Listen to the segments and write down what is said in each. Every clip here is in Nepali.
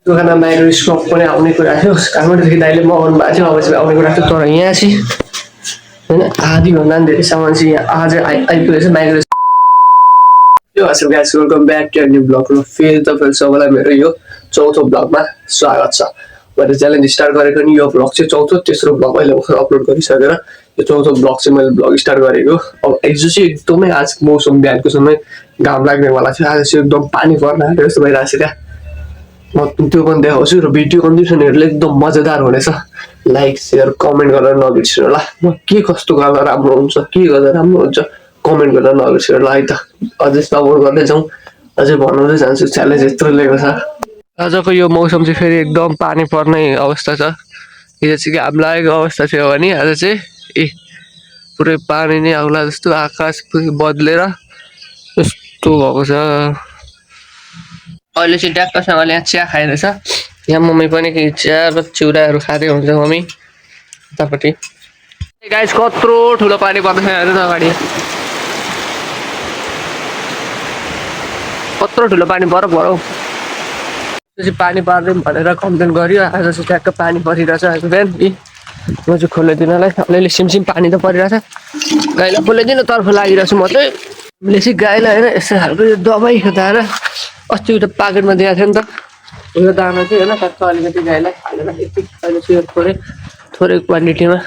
दोकानमा बाहिर स्टक पनि आउने कुरा थियो काठमाडौँदेखि दाइले मगाउनु भएको थियो अवश्य आउने कुरा थियो तर यहाँ चाहिँ होइन आधीभन्दा पनि धेरै सामान चाहिँ यहाँ आज आइपुगेछ माइक्रो यो हजुर guys welcome back to new blog र फेरि तपाईँहरू सबैलाई मेरो यो चौथो ब्लगमा स्वागत छ मैले च्यालेन्ज स्टार्ट गरेको नि यो ब्लग चाहिँ चौथो तेस्रो ब्लग अहिले भर्खर अपलोड गरिसकेर यो चौथो ब्लग चाहिँ मैले ब्लग स्टार्ट गरेको अब हिजो चाहिँ एकदमै आज मौसम बिहानको समय घाम लाग्नेवाला थियो आज चाहिँ एकदम पानी पर्न आँटेको जस्तो भइरहेको छ क्या म त्यो पनि देखाउँछु र भिडियो कन्डिसनहरूले एकदम मजेदार हुनेछ लाइक सेयर कमेन्ट गरेर नबिर्सिनु होला म के कस्तो गर्दा राम्रो हुन्छ के गर्दा राम्रो हुन्छ कमेन्ट गरेर नबिर्सिनु होला है त अझै सपोर्ट गर्दै जाउँ अझै बनाउँदै जान्छु च्यालेन्ज यत्रो लिएको छ आजको यो मौसम चाहिँ फेरि एकदम पानी पर्ने अवस्था छ हिजो चाहिँ घाम लागेको अवस्था थियो भने आज चाहिँ पुरै पानी नै आउला जस्तो आकाश पुरै बदलेर यस्तो भएको छ अहिले चाहिँ ट्याक्कसँगले यहाँ चिया खाइरहेछ यहाँ मम्मी पनि चिया र चिउराहरू खाँदै हुन्छ मम्मी उतापट्टि गाइस कत्रो ठुलो पानी पर्दैछ हेर्नु न अगाडि कत्रो ठुलो पानी पर त्यो चाहिँ पानी पर्दैन भनेर कम्प्लेन गर्यो आज चाहिँ ट्याक्क पानी परिरहेछ आज बिहान म चाहिँ खोलिदिनलाई अलिअलि सिमसिम पानी त परिरहेछ गाईलाई खोलिदिनुतर्फ लागिरहेछु म चाहिँ मैले चाहिँ गाईलाई होइन यस्तो खालको यो दबाई खुदाएर अस्ति उता पाकेटमा दिएको थियो नि त यो दाना चाहिँ होइन ट्याक्क अलिकति गाईलाई हालेर यति अहिले चाहिँ थोरै क्वान्टिटीमा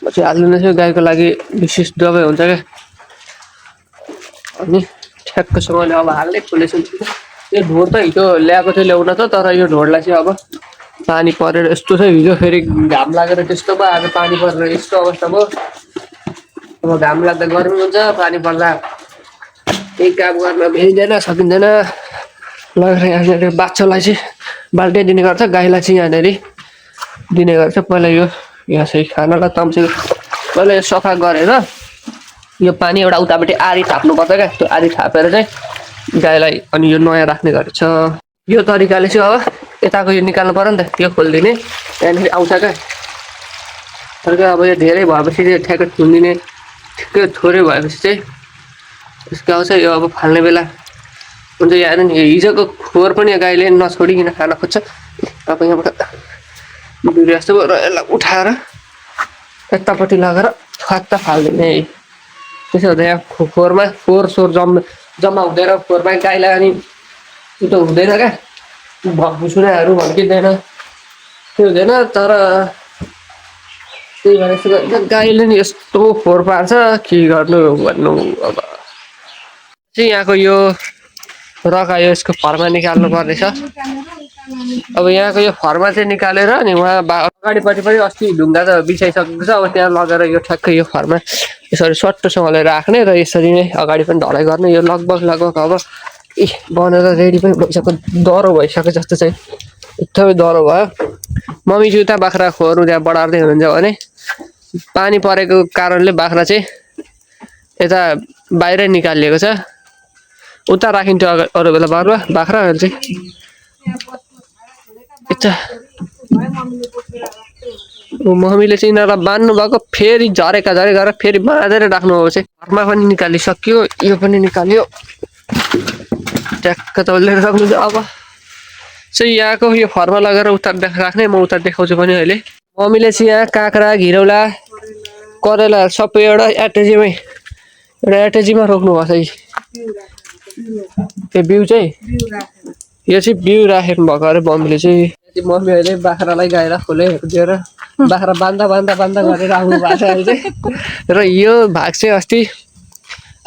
म चाहिँ हालिदिनु थियो गाईको लागि विशेष दबाई हुन्छ क्या अनि ठ्याक्कसँगले अब हाल्दै खोलेछु यो ढोड त हिजो ल्याएको थियो ल्याउन त तर यो ढोडलाई चाहिँ अब पानी परेर यस्तो छ हिजो फेरि घाम लागेर त्यस्तो भयो आज पानी परेर यस्तो अवस्था भयो अब घाम लाग्दा गर्मी हुन्छ पानी पर्दा केही काम गर्न भ्याइँदैन सकिँदैन लगेर यहाँनिर बाछोलाई चाहिँ बाल्टी दिने गर्छ गाईलाई चाहिँ यहाँनिर दिने गर्छ पहिला यो यहाँ चाहिँ खानालाई तम्सेको पहिला यो सफा गरेर यो पानी एउटा उतापट्टि आरी थाप्नुपर्छ क्या त्यो आरी थापेर चाहिँ गाईलाई अनि यो नयाँ राख्ने गरेछ यो तरिकाले चाहिँ अब यताको यो निकाल्नु पर्यो नि त यो खोलिदिने त्यहाँदेखि आउँछ क्या अर्को अब यो धेरै भएपछि चाहिँ ठ्याक्कै थुनिदिने ठिक्कै थोरै भएपछि चाहिँ यसको आउँछ यो अब फाल्ने बेला हुन्छ यहाँ नि हिजोको खोर पनि गाईले नछोडिकन खान खोज्छ अब यहाँबाट बिरुवा जस्तो र यसलाई उठाएर यतापट्टि लगेर फ्वात्त फालिदिने त्यसो हुँदा यहाँ खोरमा फोहोर सोहोर जम्मा हुँदैन खोरमा गाईलाई अनि त्यो हुँदैन क्या भुसुराहरू भड्किँदैन त्यो हुँदैन तर त्यही भएर गाईले नि यस्तो फोहोर पार्छ के गर्नु भन्नु अब चाहिँ यहाँको यो रका यो यसको फर्मा निकाल्नु पर्नेछ अब यहाँको यो फर्मा चाहिँ निकालेर नि उहाँ अगाडिपट्टि पनि अस्ति ढुङ्गा त बिछाइसकेको छ अब त्यहाँ लगेर यो ठ्याक्कै यो फर्मा यसरी सट्टोसँगले राख्ने र यसरी नै अगाडि पनि ढलाइ गर्ने यो लगभग अब बनेर रेडी पनि भइसक्यो डह्रो भइसक्यो जस्तो चाहिँ एकदमै डह्रो भयो मम्मी चाहिँ उता बाख्रा खोर त्यहाँ बढार्दै हुनुहुन्छ भने पानी परेको कारणले बाख्रा चाहिँ यता बाहिरै निकालिएको छ उता राखिन्थ्यो अरू बेला बाख्राहरू चाहिँ यता मम्मीले चाहिँ यिनीहरूलाई बाँध्नु भएको फेरि झरेका गरेर फेरि बाँधेर राख्नु भएको चाहिँ घरमा पनि निकालिसक्यो यो पनि निकाल्यो ट्याक्क तौलेर राख्नु अब चाहिँ यहाँको यो फर्मा लगेर उता राख्ने म उता देखाउँछु पनि अहिले मम्मीले चाहिँ यहाँ काँक्रा घिरौला करेला सबै एउटा एटेजीमा रोक्नु भएको छ त्यो बिउ चाहिँ यो चाहिँ बिउ राख्नु भएको अरे मम्मीले चाहिँ मम्मी अहिले बाख्रालाई गाईलाई खोलेहरू दिएर बाख्रा बान्दा गरेर आउनु भएको छ अहिले चाहिँ र यो भाग चाहिँ अस्ति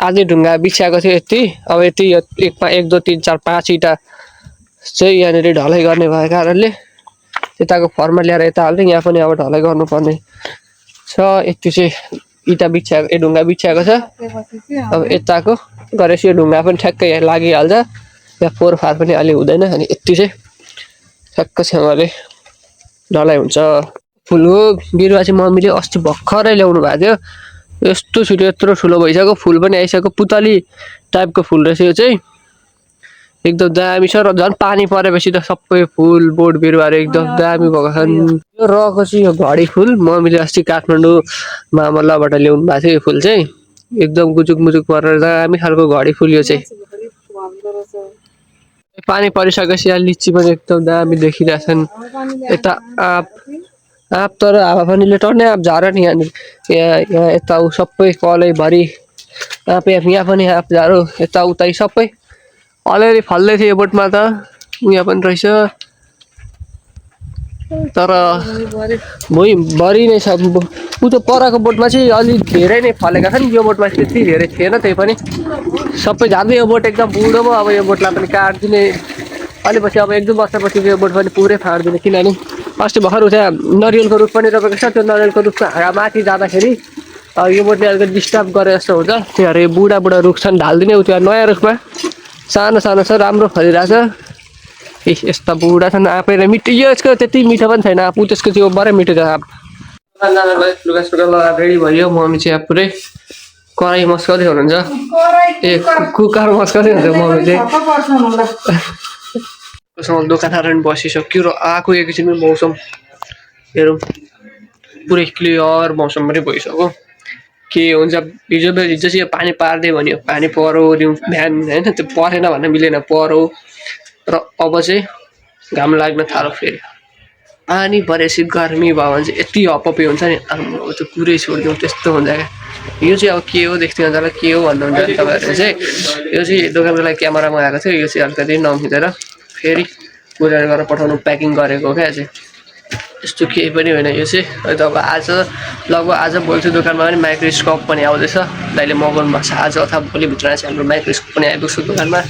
आधी ढुङ्गा बिछ्याएको थियो यति अब यति एक 2 3 4 5 इँटा चाहिँ यहाँनिर ढलाइ गर्ने भएको कारणले यताको फर्मा ल्याएर यता हाल्दै यहाँ पनि अब ढलाइ गर्नुपर्ने छ यति चाहिँ इँटा बिछ्याएको ढुङ्गा बिछ्याएको छ अब यताको गरेपछि यो ढुङ्गा पनि ठ्याक्कै लागिहाल्छ यहाँ फोहोरफार पनि अलि हुँदैन अनि यति चाहिँ ठ्याक्कसँगले ढलाइ हुन्छ फुलको बिरुवा चाहिँ मम्मीले अस्ति भर्खरै ल्याउनु भएको थियो यस्तो छिटो यत्रो ठुलो भइसक्यो फुल पनि आइसक्यो पुतली टाइपको फुल रहेछ यो चाहिँ एकदम दामी छ र झन् पानी परेपछि त सबै फुल बोट बिरुवाहरू एकदम दामी भएको छन् यो रको चाहिँ यो घडी फुल मम्मीले अस्ति काठमाडौँ मामल्लाबाट ल्याउनु भएको थियो यो फुल चाहिँ एकदम गुजुक मुजुक परेर दामी खालको घडी फुल यो चाहिँ पानी परिसकेपछि यहाँ लिची पनि एकदम दामी देखिरहेछन् यता आँप आँप तर हावापानीले टर्ने आँप झर नि यहाँनिर यहाँ यहाँ यता सबै कलैभरि आँप यहाँ पनि आँप झारो यताउता सबै अलिअलि फल्दै थियो यो बोटमा त यहाँ पनि रहेछ तर भुइँभरि नै छ उता परको बोटमा चाहिँ अलिक धेरै नै फलेका छन् यो बोटमा त्यति धेरै थिएन त्यही पनि सबै झार्दै यो बोट एकदम बुढो भयो अब यो बोटलाई पनि काटिदिने अलि पछि अब 1-2 वर्षपछि यो बोट पनि पुरै फाँडिदिने किनभने अस्ति भर्खर उता नरिवलको रुख पनि रोपेको छ त्यो नरिवलको रुखको हाँगा माथि जाँदाखेरि यो बोटले अलिकति डिस्टर्ब गरे जस्तो हुन्छ त्यही भएर यो बुढा बुढा रुख छन् ढालिदिने उ त्यो नयाँ रुखमा सानो सानो छ राम्रो फलिरहेछ यस्ता बुढा छन् आँपेर मिठो यसको त्यति मिठो पनि छैन आफू त्यसको त्यो बडै मिठो छ आँप लुगा सुगा लगाएर रेडी भयो मम्मी चाहिँ पुरै कराई मस्काउँदै हुनुहुन्छ ए कुकर मस्काउँदै हुन्छ मम्मी चाहिँ कसैले दोकानहरू पनि बसिसक्यो र आएको एकैछिनमै मौसम हेरौँ पुरै क्लियर मौसम पनि भइसक्यो के हुन्छ हिजो चाहिँ यो पानी पार्दै भन्यो पानी परो बिहान होइन त्यो परेन भन्न मिलेन परो र अब चाहिँ घाम लाग्न थाल्यो फेरि पानी परेपछि गर्मी भयो भने चाहिँ यति हपपी हुन्छ नि अब त्यो कुरै छोडिदिउँ त्यस्तो हुन्छ क्या यो चाहिँ अब के हो देख्थ्यो हुन्छ के हो भन्नुहुन्छ तपाईँहरूले चाहिँ यो चाहिँ दोकानको लागि क्यामेरा मगाएको थियो यो चाहिँ अलिकति नमिलेर फेरि कुरियर गरेर पठाउनु प्याकिङ गरेको क्या चाहिँ यस्तो केही पनि होइन यो चाहिँ अन्त अब आज लगभग आज भोलि दोकानमा पनि माइक्रोस्कोप पनि आउँदैछ दाइले मगाउनु भएको छ आज अथवा भोलिभित्र चाहिँ हाम्रो माइक्रोस्कोप पनि आइपुग्छ दोकानमा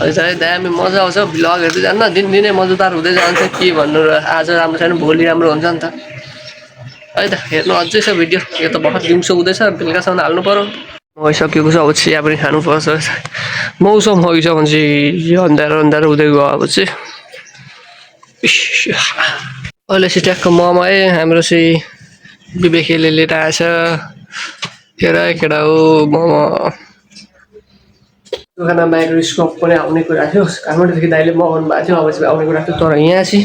अहिले दामी मजा आउँछ भ्लग हेर्दै जान्न दिनदिनै मजादार हुँदै जान्छ के भन्नु र आज राम्रो छैन भोलि राम्रो हुन्छ नि त है त हेर्नु अझै छ भिडियो यो त भर्खर दिउँसो हुँदैछ बेलुकासम्म हाल्नु पऱ्यो भइसकेको छ अब चिया पनि खानुपर्छ मौसम भइसक्यो भने चाहिँ अन्धारो अन्धारो हुँदै गयो अब चाहिँ अहिले चाहिँ ट्याक्क ममा हाम्रो चाहिँ विवेकले लिएर आएछ केटा हो ममा दोकानमा माइक्रोस्कोप पनि आउने कुरा थियो काठमाडौँदेखि दाइले मगाउनु भएको थियो अब चाहिँ आउने कुरा थियो तर यहाँ चाहिँ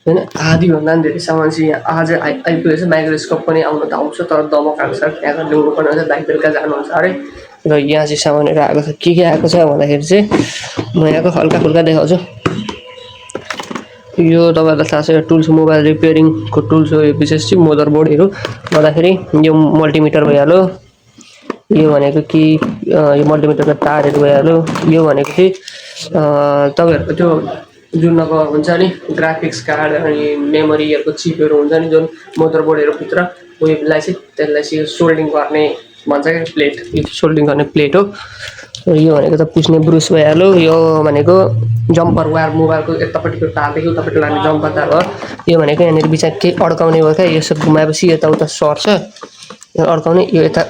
होइन आधीभन्दा पनि धेरै सामान चाहिँ यहाँ आज आइपुगेछ माइक्रोस्कोप पनि आउनु त आउँछ तर दमक आएको छ त्यहाँ ल्याउनु पर्ने हुन्छ दाइ बेलुका जानुहुन्छ अरे र यहाँ चाहिँ सामानहरू आएको छ के आएको छ भन्दाखेरि चाहिँ म यहाँको हल्का फुल्का देखाउँछु यो तपाईँहरूलाई थाहा छ यो टुल्स मोबाइल रिपेयरिङको टुल्स हो यो विशेष चाहिँ मदरबोर्डहरू गर्दाखेरि यो मल्टिमिटर भइहाल्यो यो भनेको कि यो मल्टिमिटरको तारहरू भइहाल्यो यो भनेको चाहिँ तपाईँहरूको त्यो जुन अब हुन्छ नि ग्राफिक्स कार्ड अनि मेमोरीहरूको चिपहरू हुन्छ नि जुन मदरबोर्डहरूभित्र वेबलाई चाहिँ त्यसलाई चाहिँ सोल्डिङ गर्ने भन्छ क्या प्लेट यो सोल्डिङ गर्ने प्लेट हो यो भनेको त पुस्ने ब्रुस भइहाल्यो यो भनेको जम्पर वायर मोबाइलको यतापट्टिको तारदेखि उतापट्टि लाने जम्पर तार हो यो भनेको यहाँनिर बिचमा केही अड्काउने भयो क्या यसो घुमाएपछि यताउता सर्छ यो अड्काउने यो यता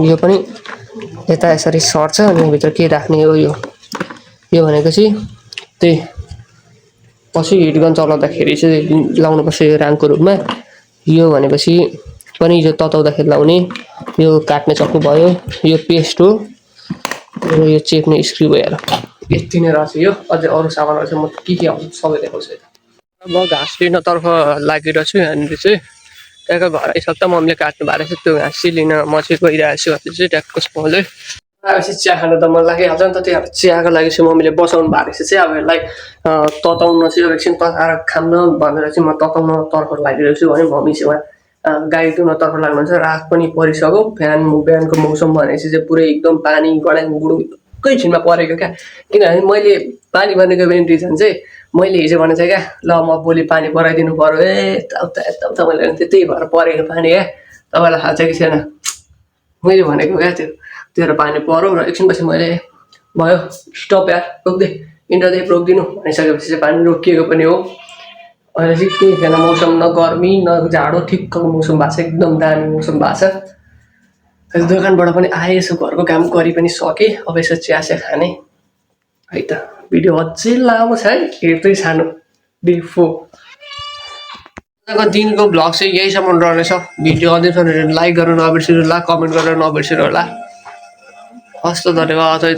यो पनि यता यसरी सर्छ अनि भित्र के राख्ने हो यो भनेको चाहिँ त्यही पछि हिटगन चलाउँदाखेरि चाहिँ लाउनुपर्छ यो राङको रूपमा यो भनेपछि पनि यो तताउँदाखेरि लाउने यो काट्ने चक्कु भयो यो पेस्ट हो र यो चेप्ने स्क्रु भइहाल्यो यति नै रहेछ यो अझै अरू सामानहरू चाहिँ म के आउँछ सबै देखाउँछु यता म घाँस लिनतर्फ लागिरहेको छु यहाँनिर चाहिँ ट्याक्क घर आइसक्दा मम्मीले काट्नु भएको रहेछ त्यो घाँस चाहिँ लिन म चाहिँ गइरहेको छु अहिले चाहिँ ट्याक्क सँगै आएपछि चिया खान त मन लागिहाल्छ नि त त्यही भएर चियाको लागि चाहिँ मम्मीले बसाउनु भएको रहेछ चाहिँ अब यसलाई तताउन चाहिँ एकछिन तताएर खान्न भनेर चाहिँ म तताउनतर्फ लागिरहेको छु भने मम्मी चाहिँ उहाँ गाई दुहुनतर्फ लाग्नुहुन्छ रात पनि परिसक्यो बिहानको मौसम भनेपछि चाहिँ पुरै एकदम पानी गडाङ गुडुङकै छिनमा परेको क्या किनभने मैले पानी पर्नेको मेन रिजन चाहिँ मैले हिजो भनेको थिएँ क्या ल म भोलि पानी पराइदिनु पऱ्यो यताउता मैले त्यही भएर परेको पानी क्या तपाईँलाई थाहा छ कि छैन मैले भनेको क्या त्यो पानी पऱ्यो र एकछिनपछि मैले भयो स्टप यार रोक्दै इन्टरनेट रोकिदिनु भनिसकेपछि चाहिँ पानी रोकिएको पनि हो अहिले चाहिँ केही छैन मौसम न गर्मी न जाडो ठिक्कको मौसम भएको छ एकदम दामी मौसम भएको छ दोकानबाट पनि आएँ यसो घरको काम गरी पनि सकेँ अब यसो चिया खाने है त भिडियो अझै लामो छ है हेर्दै सानो डे 4 दिनको भ्लग चाहिँ यहीसम्म रहनेछ भिडियो अझै लाइक गर्नु नबिर्सिनु होला कमेन्ट गरेर नबिर्सिनु होला हस् त धन्यवाद है त